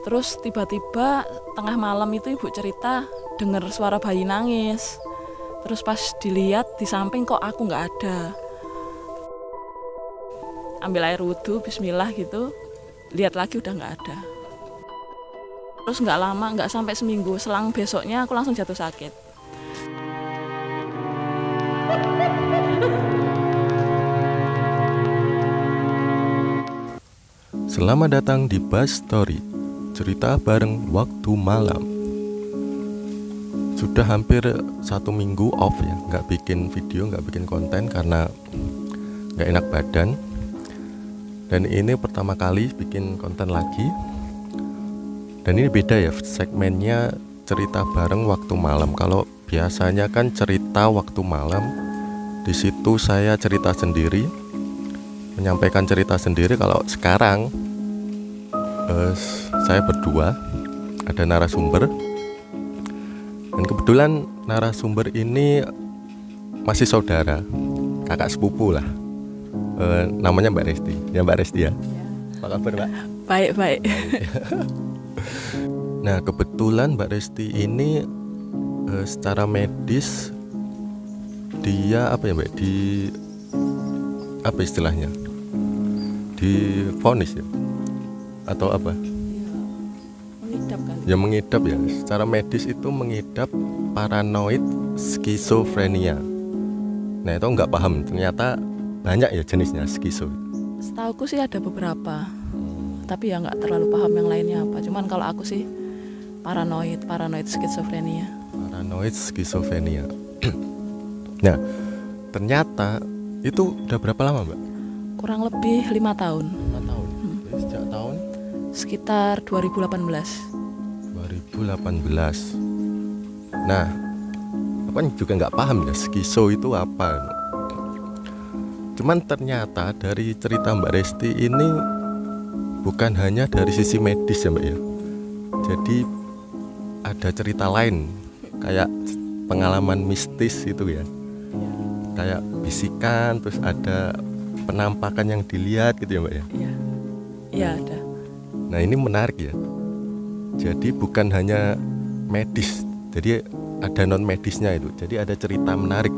Terus tiba-tiba tengah malam itu ibu cerita dengar suara bayi nangis. Terus pas dilihat di samping kok aku nggak ada. Ambil air wudhu, bismillah gitu, lihat lagi udah nggak ada. Terus nggak lama, nggak sampai seminggu, selang besoknya aku langsung jatuh sakit. Selamat datang di Buzz Story, cerita bareng waktu malam. Sudah hampir 1 minggu off ya, nggak bikin video, nggak bikin konten karena nggak enak badan. Dan ini pertama kali bikin konten lagi. Dan ini beda ya, segmennya cerita bareng waktu malam. Kalau biasanya kan cerita waktu malam, di situ saya cerita sendiri, menyampaikan cerita sendiri. Kalau sekarang saya berdua, ada narasumber. Dan kebetulan narasumber ini masih saudara, kakak sepupu lah. Namanya Mbak Resti. Ya Mbak Resti ya. Apa kabar Mbak? Baik. Nah kebetulan Mbak Resti ini secara medis dia apa ya Mbak? Apa istilahnya? Divonis ya? Atau apa? Mengidap kan? Ya mengidap ya. Secara medis itu mengidap paranoid skizofrenia. Nah itu nggak paham. Ternyata banyak ya jenisnya skizo. Setauku sih ada beberapa, tapi ya nggak terlalu paham yang lainnya apa. Cuman kalau aku sih paranoid skizofrenia. Paranoid skizofrenia. Nah ternyata itu udah berapa lama Mbak? Kurang lebih 5 tahun. 5 tahun. Jadi sejak tahun Sekitar 2018. 2018. Nah, aku kan juga nggak paham ya skizo itu apa. Cuman ternyata dari cerita Mbak Resti ini bukan hanya dari sisi medis ya Mbak ya. Jadi ada cerita lain kayak pengalaman mistis itu ya. Kayak bisikan, terus ada penampakan yang dilihat gitu ya Mbak ya. Iya ada. Nah ini menarik ya. Jadi bukan hanya medis, jadi ada non medisnya itu. Jadi ada cerita menarik.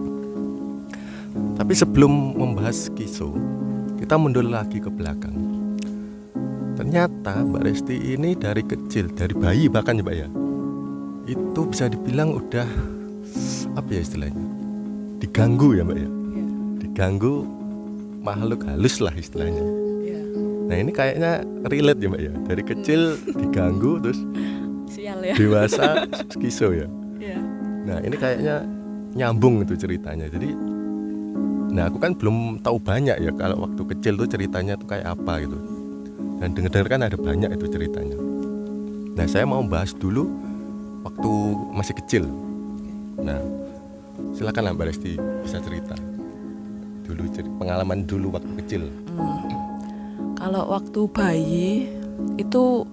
Tapi sebelum membahas skizo, kita mundur lagi ke belakang. Ternyata Mbak Resti ini dari kecil, dari bayi bahkan ya Mbak ya, itu bisa dibilang udah apa ya istilahnya, diganggu ya Mbak ya. Diganggu makhluk halus lah istilahnya. Nah ini kayaknya relate ya Mbak ya. Dari kecil diganggu terus Sial ya. dewasa skizo ya. Iya. Nah ini kayaknya nyambung itu ceritanya. Jadi nah aku kan belum tahu banyak ya kalau waktu kecil tuh ceritanya tuh kayak apa gitu. Dan dengar-dengar kan ada banyak itu ceritanya. Nah saya mau bahas dulu waktu masih kecil. Nah silakan Mbak Resti bisa cerita dulu pengalaman dulu waktu kecil. Kalau waktu bayi itu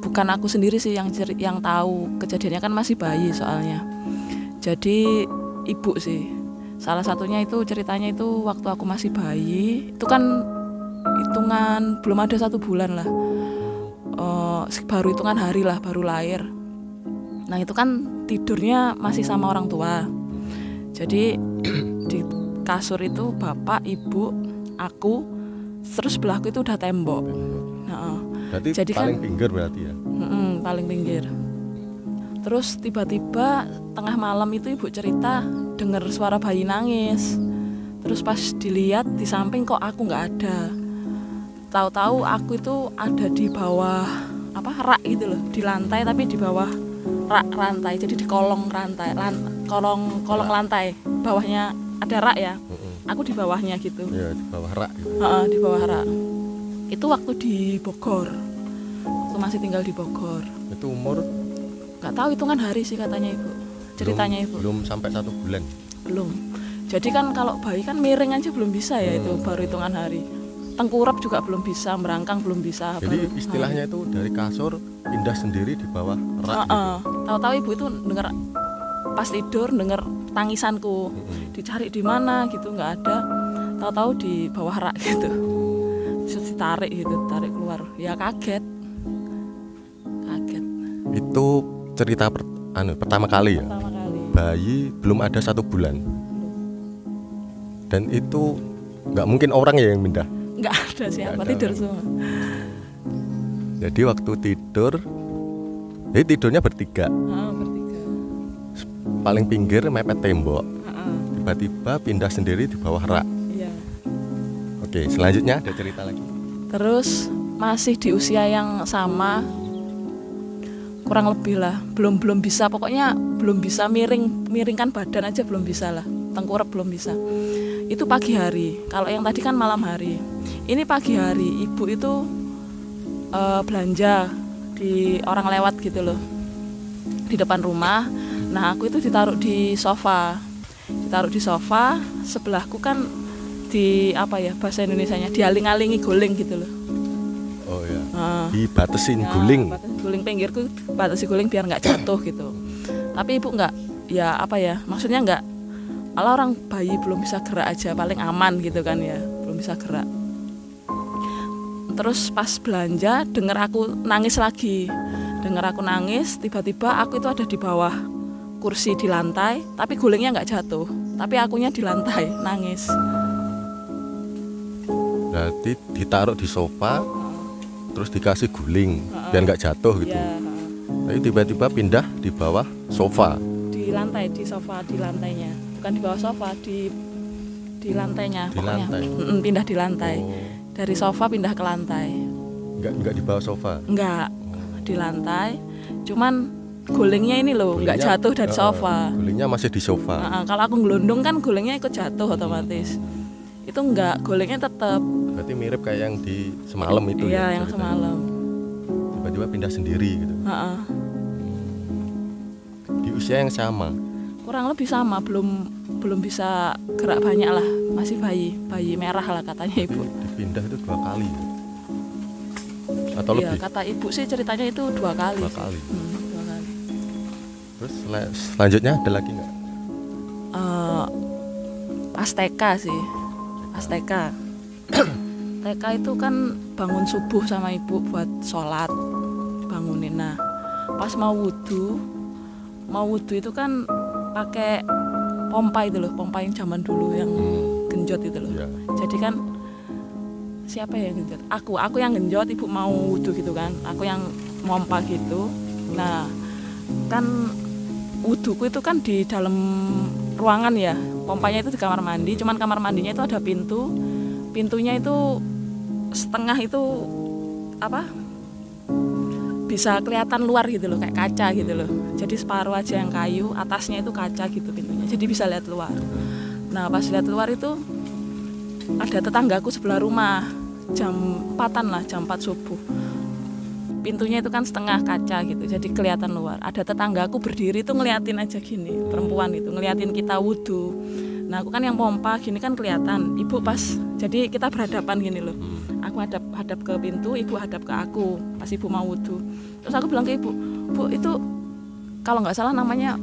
bukan aku sendiri sih yang tahu kejadiannya, kan masih bayi soalnya. Jadi ibu sih. Salah satunya itu ceritanya itu waktu aku masih bayi, itu kan hitungan belum ada 1 bulan lah, baru hitungan hari lah, baru lahir. Nah itu kan tidurnya masih sama orang tua. Jadi di kasur itu bapak, ibu, aku, terus sebelahku itu udah tembok. Nah, Berarti jadi paling kan, pinggir berarti ya? paling pinggir. Terus tiba-tiba tengah malam itu ibu cerita dengar suara bayi nangis. Terus pas dilihat di samping kok aku nggak ada. Tahu-tahu aku itu ada di bawah rak gitu loh, di lantai tapi di bawah rak rantai. Jadi di kolong rantai, kolong lantai. Bawahnya ada rak ya. Aku di bawahnya gitu. Iya di bawah rak gitu. Di bawah rak. Itu waktu di Bogor. Waktu masih tinggal di Bogor. Itu umur? Nggak tahu, hitungan hari sih katanya ibu. Ceritanya ibu. Belum sampai 1 bulan. Belum. Jadi kan kalau bayi kan miring aja belum bisa ya, itu baru hitungan hari. Tengkurap juga belum bisa, merangkang belum bisa. Jadi istilahnya itu dari kasur pindah sendiri di bawah rak gitu. Tahu-tahu ibu itu dengar pas tidur, dengar tangisanku. Dicari di mana gitu nggak ada. Tahu-tahu di bawah rak gitu. Terus ditarik gitu, tarik keluar. Ya kaget. Itu cerita pertama kali ya. Pertama kali. Bayi belum ada 1 bulan. Dan itu nggak mungkin orang ya yang pindah. Nggak ada siapa, Nggak ada tidur orang. semua. Jadi waktu tidur, jadi tidurnya bertiga. Bertiga. Paling pinggir mepet tembok. Heeh. Tiba-tiba pindah sendiri di bawah rak. Iya. Oke, selanjutnya ada cerita lagi. Terus masih di usia yang sama, kurang lebih lah, belum bisa, pokoknya belum bisa miringkan badan aja belum bisa lah, tengkurap belum bisa. Itu pagi hari. Kalau yang tadi kan malam hari. Ini pagi hari, ibu itu belanja di orang lewat gitu loh, di depan rumah. Nah aku itu ditaruh di sofa, sebelahku kan di apa ya bahasa Indonesianya, dialing-alingi guling gitu loh. Oh ya. Nah, Dibatasin ya, guling. guling pinggirku, batasi guling biar nggak jatuh gitu. Tapi ibu nggak, ya apa ya, maksudnya nggak, kalau orang bayi belum bisa gerak aja paling aman gitu kan ya, belum bisa gerak. Terus pas belanja denger aku nangis lagi, tiba-tiba aku itu ada di bawah kursi di lantai, tapi gulingnya nggak jatuh, tapi akunya di lantai nangis. Berarti ditaruh di sofa, terus dikasih guling biar nggak jatuh gitu. Ya, Tapi tiba-tiba pindah di bawah sofa. di lantai, di sofa, di lantainya, bukan di bawah sofa, di lantainya, Di pokoknya lantai? pindah di lantai. Oh, Dari sofa pindah ke lantai. nggak di bawah sofa. Enggak, di lantai. Cuman gulingnya ini loh, nggak Gulingnya, jatuh dari sofa. Gulingnya masih di sofa. Kalau aku ngelundung kan gulingnya ikut jatuh otomatis. Itu enggak, gulingnya tetap. Berarti mirip kayak yang di semalam itu Iya, ya. yang ceritanya. semalam. Tiba-tiba pindah sendiri gitu. Heeh. Di usia yang sama. Kurang lebih sama, belum bisa gerak banyak lah, masih bayi merah lah katanya ibu. Dipindah itu 2 kali. Atau Iya, lebih? kata ibu sih ceritanya itu 2 kali. 2 sih. kali. 2 kali. Terus selanjutnya ada lagi nggak? Pas TK sih, pas TK. TK itu kan bangun subuh sama ibu buat sholat, bangunin. Nah, pas mau wudhu itu kan pakai pompa itu loh, pompa yang zaman dulu yang genjot itu loh. Iya. Jadi kan siapa ya yang genjot? Aku yang genjot, ibu mau wudhu gitu kan, aku yang mompa gitu. Nah, kan wudhuku itu kan di dalam ruangan ya, pompanya itu di kamar mandi, cuman kamar mandinya itu ada pintunya itu setengah itu apa, bisa kelihatan luar gitu loh, kayak kaca gitu loh. Jadi separuh aja yang kayu, atasnya itu kaca gitu pintunya, jadi bisa lihat luar. Nah pas lihat luar itu ada tetanggaku sebelah rumah, jam 4-an lah, jam 4 subuh. Pintunya itu kan setengah kaca gitu, jadi kelihatan luar. Ada tetanggaku berdiri tuh ngeliatin aja gini, perempuan itu ngeliatin kita wudhu. Nah aku kan yang pompa gini kan kelihatan, ibu pas, jadi kita berhadapan gini loh. Aku hadap ke pintu, ibu hadap ke aku pas ibu mau wudhu. Terus aku bilang ke ibu, Bu itu kalau nggak salah namanya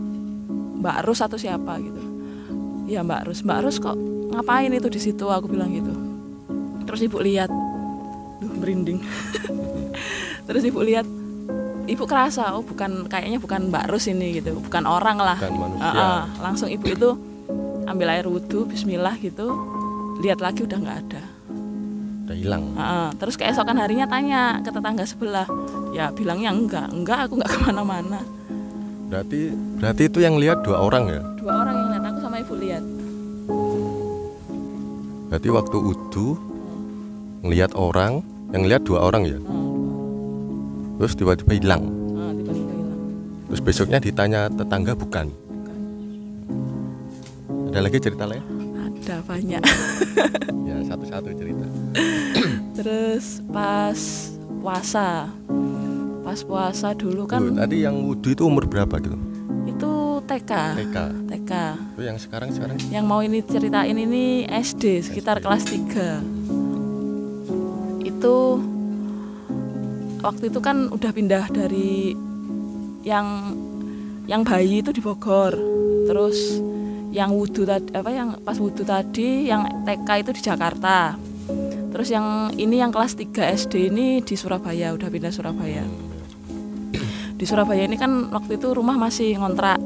Mbak Rus atau siapa gitu. Iya Mbak Rus kok ngapain itu di situ, aku bilang gitu. Terus ibu lihat, merinding. Terus ibu lihat, ibu kerasa, oh kayaknya bukan Mbak Rus ini gitu, bukan orang lah. Bukan manusia. Langsung ibu itu ambil air wudhu, bismillah gitu, lihat lagi udah nggak ada. Udah hilang. Terus keesokan harinya tanya ke tetangga sebelah, ya bilangnya enggak, aku nggak kemana-mana. Berarti itu yang lihat 2 orang ya? 2 orang yang lihat, aku sama ibu lihat. Berarti waktu wudhu ngelihat orang, yang lihat 2 orang ya? Terus tiba-tiba hilang. Tiba-tiba hilang. Terus besoknya ditanya tetangga bukan. Ada lagi cerita lain? Ada banyak. Ya satu-satu cerita. Terus pas puasa dulu kan. Tadi yang wudhu itu umur berapa gitu? Itu TK. Itu yang sekarang? Yang mau ini ceritain ini SD sekitar kelas 3. Itu waktu itu kan udah pindah dari yang bayi itu di Bogor. Terus yang wudhu tadi pas wudhu tadi yang TK itu di Jakarta. Terus yang ini yang kelas 3 SD ini di Surabaya, udah pindah Surabaya. Di Surabaya ini kan waktu itu rumah masih ngontrak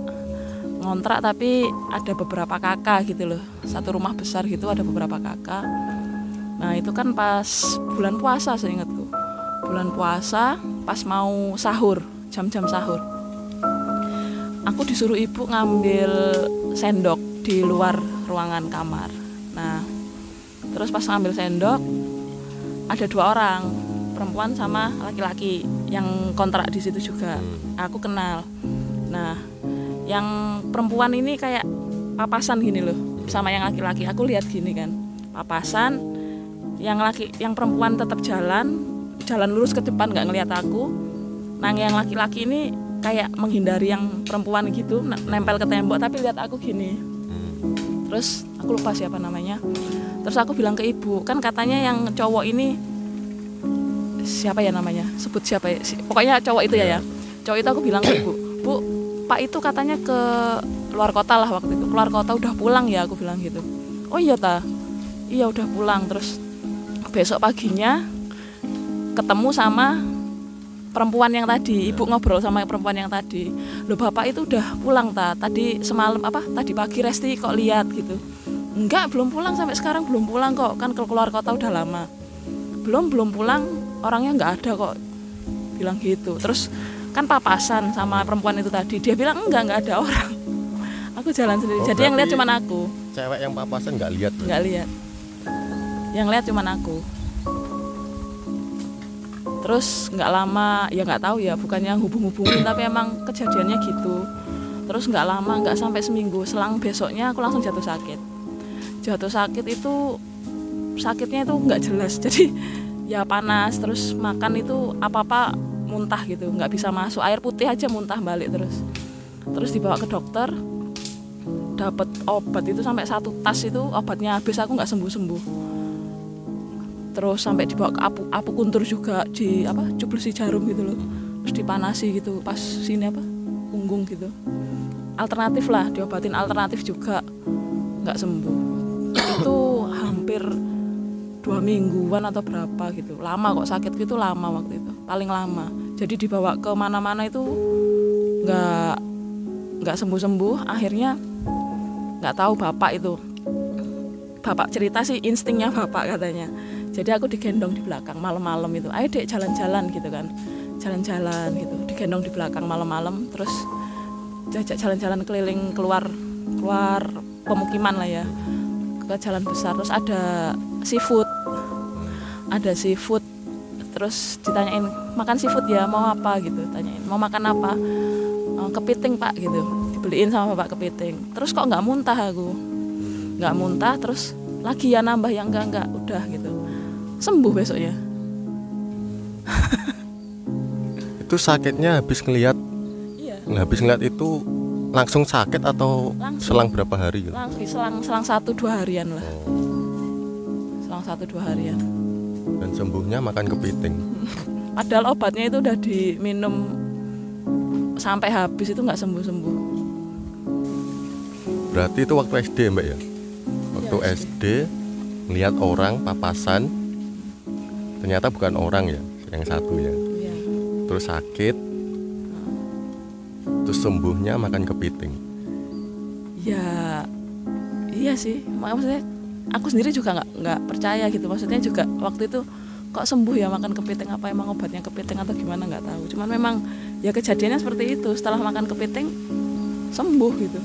tapi ada beberapa kakak gitu loh, satu rumah besar gitu ada beberapa kakak. Nah itu kan pas bulan puasa seingatku, bulan puasa pas mau sahur, jam-jam sahur, aku disuruh ibu ngambil sendok di luar ruangan kamar. Nah terus pas ngambil sendok ada 2 orang, perempuan sama laki-laki yang kontrak di situ juga, aku kenal. Nah yang perempuan ini kayak papasan gini loh sama yang laki-laki, aku lihat gini kan papasan, yang perempuan tetap jalan lurus ke depan nggak ngelihat aku. Nah yang laki-laki ini kayak menghindari yang perempuan gitu, nempel ke tembok tapi lihat aku gini. Terus aku lupa siapa namanya. Terus aku bilang ke ibu, kan katanya yang cowok ini siapa ya namanya, sebut siapa ya, pokoknya cowok itu ya. Cowok itu aku bilang ke ibu, Bu, Pak itu katanya ke luar kota lah waktu itu, keluar kota udah pulang ya, aku bilang gitu. Oh iya iya udah pulang. Terus besok paginya ketemu sama perempuan yang tadi, ibu ngobrol sama perempuan yang tadi. Loh bapak itu udah pulang tadi semalam tadi pagi Resti kok lihat gitu. Enggak, belum pulang sampai sekarang, belum pulang kok, kan keluar kota udah lama. Belum pulang, orangnya nggak ada kok, bilang gitu. Terus kan papasan sama perempuan itu tadi, dia bilang nggak ada orang. Aku jalan sendiri, jadi yang lihat cuman aku. Cewek yang papasan nggak lihat? Nggak lihat, yang lihat cuman aku. Terus nggak lama, ya nggak tahu ya, bukannya hubung-hubungin tapi emang kejadiannya gitu. Terus nggak lama, nggak sampai seminggu, selang besoknya aku langsung jatuh sakit. Jatuh sakit itu sakitnya itu nggak jelas, jadi ya panas, terus makan itu apa-apa muntah gitu, nggak bisa masuk, air putih aja muntah balik. Terus dibawa ke dokter, dapat obat itu sampai 1 tas itu obatnya habis, aku nggak sembuh-sembuh. Terus sampai dibawa ke apukuntur juga, cublusi jarum gitu loh, terus dipanasi gitu pas sini punggung gitu. Alternatif lah, diobatin alternatif juga nggak sembuh. Itu hampir 2 mingguan atau berapa gitu, lama kok sakit gitu, lama waktu itu, paling lama. Jadi dibawa ke mana-mana itu nggak sembuh-sembuh. Akhirnya nggak tahu bapak cerita sih, instingnya bapak katanya. Jadi aku digendong di belakang malam-malam itu, ayo dek jalan-jalan gitu kan, jalan-jalan gitu, digendong di belakang malam-malam, terus jajak jalan-jalan keliling keluar pemukiman lah ya, ke jalan besar. Terus ada seafood, terus ditanyain makan seafood ya, mau apa gitu, tanyain mau makan apa, kepiting pak gitu, dibeliin sama bapak kepiting. Terus kok nggak muntah, terus lagi ya nambah yang enggak udah gitu, sembuh besoknya. Itu sakitnya habis ngelihat? Iya. Habis ngelihat itu langsung sakit atau selang berapa hari? Selang 1-2 harian lah. Selang 1-2 harian. Dan sembuhnya makan kepiting. Padahal obatnya itu udah diminum sampai habis, itu nggak sembuh-sembuh. Berarti itu waktu SD mbak ya? Waktu ya, SD melihat orang papasan, ternyata bukan orang ya, yang satu ya. Ya. Terus sakit, terus sembuhnya makan kepiting. Ya, iya sih. Maksudnya aku sendiri juga nggak percaya gitu. Maksudnya juga waktu itu kok sembuh ya makan kepiting, apa emang obatnya kepiting atau gimana nggak tahu. Cuman memang ya kejadiannya seperti itu, setelah makan kepiting sembuh gitu.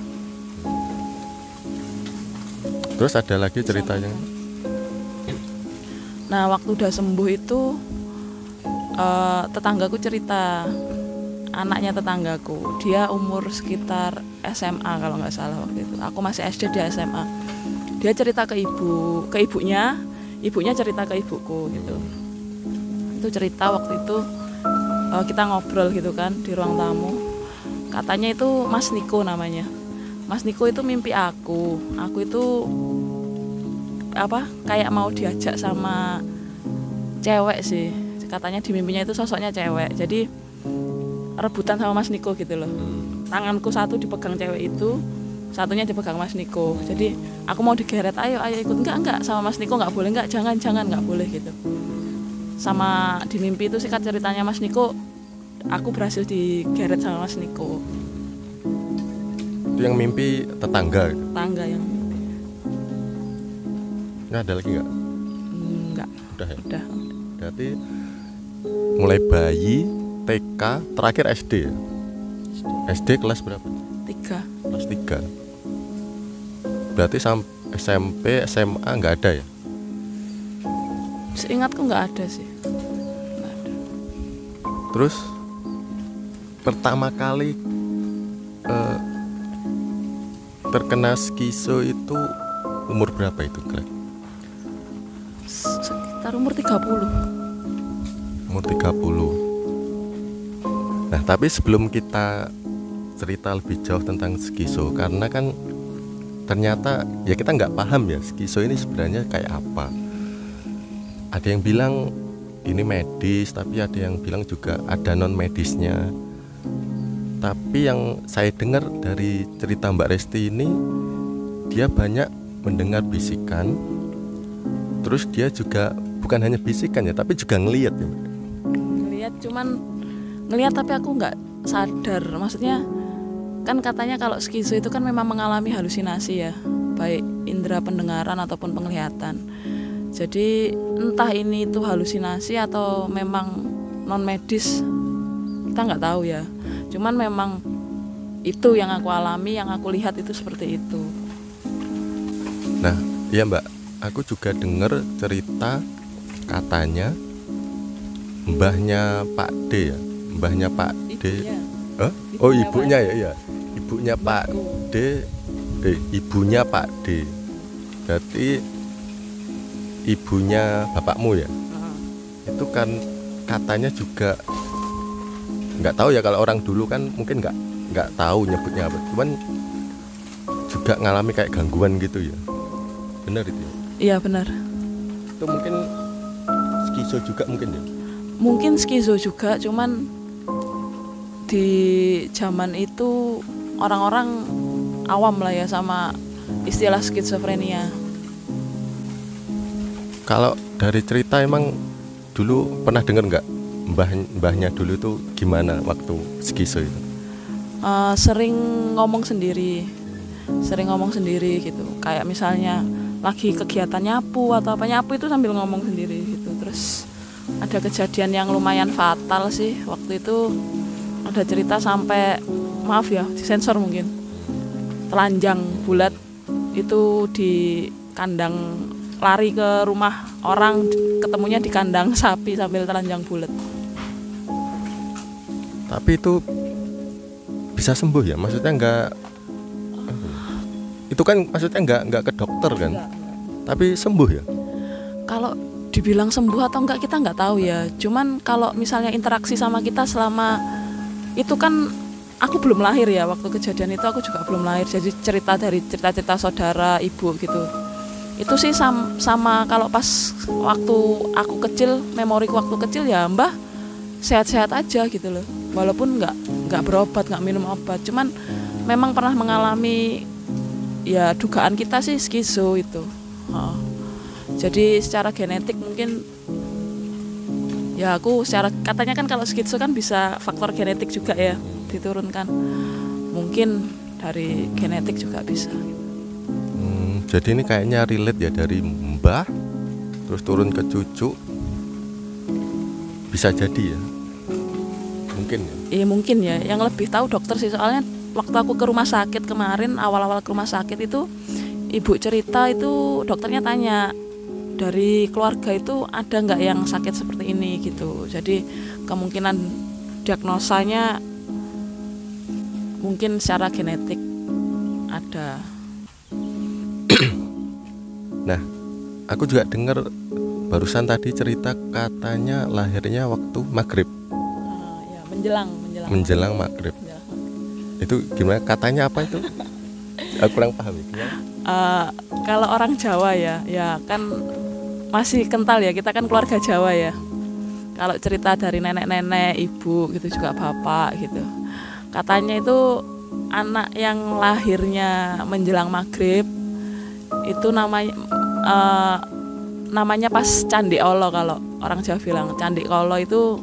Terus ada lagi ceritanya? Nah waktu udah sembuh itu tetanggaku cerita, anaknya tetanggaku, dia umur sekitar SMA kalau nggak salah waktu itu. Aku masih SD, dia SMA. Dia cerita ke ibunya cerita ke ibuku gitu. Itu cerita waktu itu kita ngobrol gitu kan di ruang tamu. Katanya itu Mas Niko namanya. Mas Niko itu mimpi aku itu kayak mau diajak sama cewek sih. Katanya di mimpinya itu sosoknya cewek. Jadi rebutan sama Mas Niko gitu loh. Tanganku satu dipegang cewek itu, satunya dipegang Mas Niko. Jadi aku mau digeret, ayo ikut. Enggak sama Mas Niko nggak boleh, jangan nggak boleh gitu. Sama di mimpi itu singkat ceritanya Mas Niko aku berhasil digeret sama Mas Niko. Itu yang mimpi tetangga. Tangga yang Nggak ada lagi nggak? enggak. Udah ya. Udah. Berarti mulai bayi, TK, terakhir SD ya. SD kelas berapa? 3. Kelas 3. Berarti SMP, SMA nggak ada ya? Seingatku nggak ada sih. Nggak ada. Terus pertama kali terkena skizo itu umur berapa itu, Greg? Sekitar umur 30. Umur 30. Nah, tapi sebelum kita cerita lebih jauh tentang skizo, karena kan ternyata ya kita nggak paham ya skizo ini sebenarnya kayak apa. Ada yang bilang ini medis, tapi ada yang bilang juga ada non medisnya. Tapi yang saya dengar dari cerita Mbak Resti ini, dia banyak mendengar bisikan. Terus dia juga bukan hanya bisikan ya, tapi juga ngelihat ya. Ngelihat tapi aku nggak sadar. Maksudnya kan katanya kalau skizo itu kan memang mengalami halusinasi ya, baik indera pendengaran ataupun penglihatan. Jadi entah ini itu halusinasi atau memang non medis, kita nggak tahu ya. Cuman memang itu yang aku alami, yang aku lihat itu seperti itu. Nah, iya Mbak, aku juga dengar cerita katanya mbahnya Pak D ya, mbahnya Pak D. Oh ibunya ya, iya. Ibunya Pak D, ibunya Pak D. Berarti ibunya bapakmu ya. Itu kan katanya juga nggak tahu ya, kalau orang dulu kan mungkin nggak tahu nyebutnya apa, cuman juga ngalami kayak gangguan gitu ya. Benar itu ya? Iya benar. Itu mungkin skizo juga mungkin ya? Mungkin skizo juga, cuman di zaman itu orang-orang awam lah ya sama istilah skizofrenia. Kalau dari cerita emang dulu pernah dengar nggak mbahnya dulu tuh gimana waktu skizo itu? Sering ngomong sendiri gitu. Kayak misalnya lagi kegiatan nyapu atau apa, nyapu itu sambil ngomong sendiri gitu. Terus ada kejadian yang lumayan fatal sih waktu itu. Ada cerita sampai, maaf ya disensor mungkin, telanjang bulat itu di kandang, lari ke rumah orang, ketemunya di kandang sapi sambil telanjang bulat. Tapi itu bisa sembuh ya? Maksudnya nggak, itu kan maksudnya nggak ke dokter kan? Enggak. Tapi sembuh ya? Kalau dibilang sembuh atau enggak kita nggak tahu ya. Cuman kalau misalnya interaksi sama kita selama itu kan, aku belum lahir ya waktu kejadian itu, aku juga belum lahir. Jadi cerita saudara ibu gitu. Itu sih sama kalau pas waktu aku kecil, memoriku waktu kecil ya mbah sehat-sehat aja gitu loh. Walaupun nggak berobat, nggak minum obat. Cuman memang pernah mengalami ya, dugaan kita sih skizo itu. Jadi secara genetik mungkin ya, aku secara katanya kan kalau skizo kan bisa faktor genetik juga ya diturunkan. Mungkin dari genetik juga bisa. Jadi ini kayaknya relate ya, dari mbah terus turun ke cucu, bisa jadi ya. Mungkin ya. Iya mungkin ya. Yang lebih tahu dokter sih, soalnya waktu aku ke rumah sakit kemarin, awal-awal ke rumah sakit itu ibu cerita itu, dokternya tanya dari keluarga itu ada nggak yang sakit seperti ini gitu. Jadi kemungkinan diagnosanya mungkin secara genetik ada. Nah, aku juga dengar barusan tadi cerita katanya lahirnya waktu maghrib. Ya, menjelang maghrib. Itu gimana? Katanya apa itu? Aku kurang paham ya. Kalau orang Jawa ya kan masih kental ya, kita kan keluarga Jawa ya. Kalau cerita dari nenek-nenek, ibu gitu, juga bapak gitu, katanya itu anak yang lahirnya menjelang maghrib itu namanya pas Candi Olo. Kalau orang Jawa bilang Candi Olo itu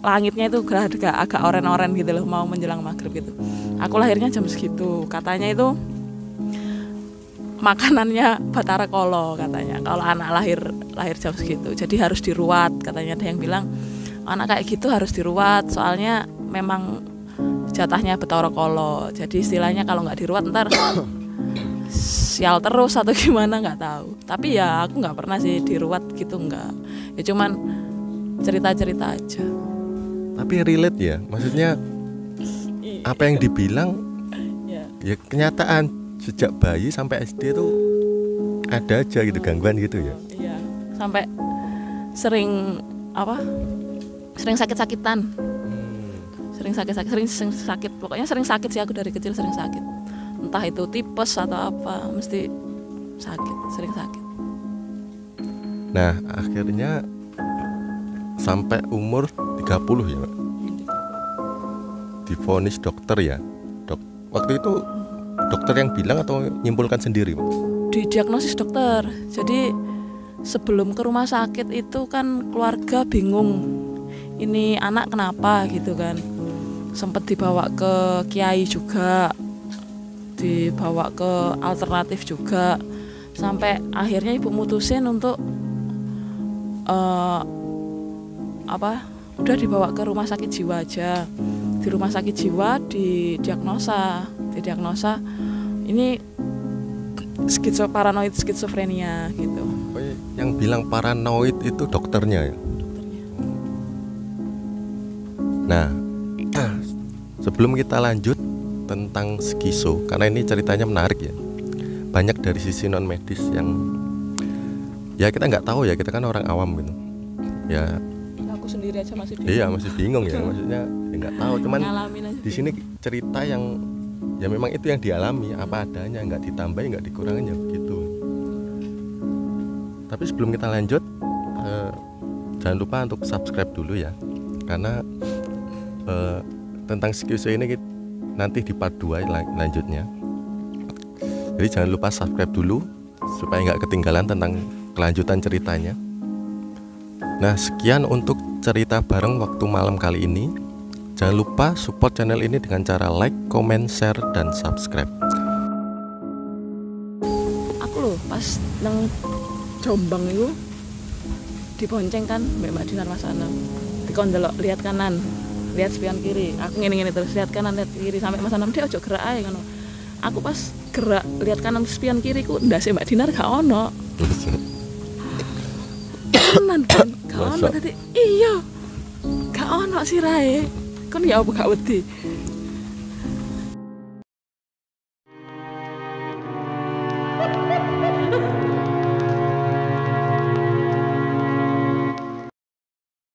langitnya itu agak oren-oren gitu loh, mau menjelang maghrib gitu. Aku lahirnya jam segitu, katanya itu makanannya Batara Kolo katanya kalau anak lahir jam segitu, jadi harus diruat katanya. Ada yang bilang anak kayak gitu harus diruat soalnya memang jatahnya Batara Kolo, jadi istilahnya kalau nggak diruat ntar sial terus atau gimana nggak tahu. Tapi ya aku nggak pernah sih diruat gitu, nggak, ya cuman cerita-cerita aja. Tapi relate ya, maksudnya apa yang dibilang ya kenyataan, sejak bayi sampai SD tuh ada aja gitu gangguan gitu ya. Iya, sampai sering sakit-sakitan. Sering sakit, pokoknya sering sakit sih, aku dari kecil sering sakit. Entah itu tipes atau apa, mesti sering sakit. Nah, akhirnya sampai umur 30 ya, Mbak. Divonis dokter ya. Waktu itu dokter yang bilang atau nyimpulkan sendiri, Mbak? Didiagnosis dokter. Jadi sebelum ke rumah sakit itu kan keluarga bingung, ini anak kenapa gitu kan. Sempat dibawa ke kiai juga, dibawa ke alternatif juga, sampai akhirnya ibu mutusin untuk udah dibawa ke rumah sakit jiwa aja. Di rumah sakit jiwa didiagnosa ini paranoid skizofrenia gitu. Yang bilang paranoid itu dokternya ya? Nah, sebelum kita lanjut tentang skizo, karena ini ceritanya menarik ya, banyak dari sisi non medis yang ya kita nggak tahu ya, kita kan orang awam gitu ya. Aku sendiri aja masih bingung. Iya, masih bingung ya, maksudnya ya nggak tahu, cuman di sini cerita yang ya memang itu yang dialami apa adanya, nggak ditambahin nggak dikurangin ya begitu. Tapi sebelum kita lanjut, jangan lupa untuk subscribe dulu ya, karena tentang skizo ini nanti di part 2 lanjutnya. Jadi jangan lupa subscribe dulu supaya nggak ketinggalan tentang kelanjutan ceritanya. Nah, sekian untuk cerita bareng waktu malam kali ini. Jangan lupa support channel ini dengan cara like, comment, share, dan subscribe. Aku loh pas nang Jombang itu dibonceng kan Mbak Dinar Masana. Dikon delok lihat kanan, lihat spion kiri. Aku ngene-ngene terus lihat kanan, lihat kiri sampai Mas Anam dia ojo gerak ae ngono. Aku pas gerak lihat kanan spion kiri ku ndase Mbak Dinar gak ono. Tenan kan, gak ono tadi. Iya. Gak ono sirahe. Kon ya apa gak wedi.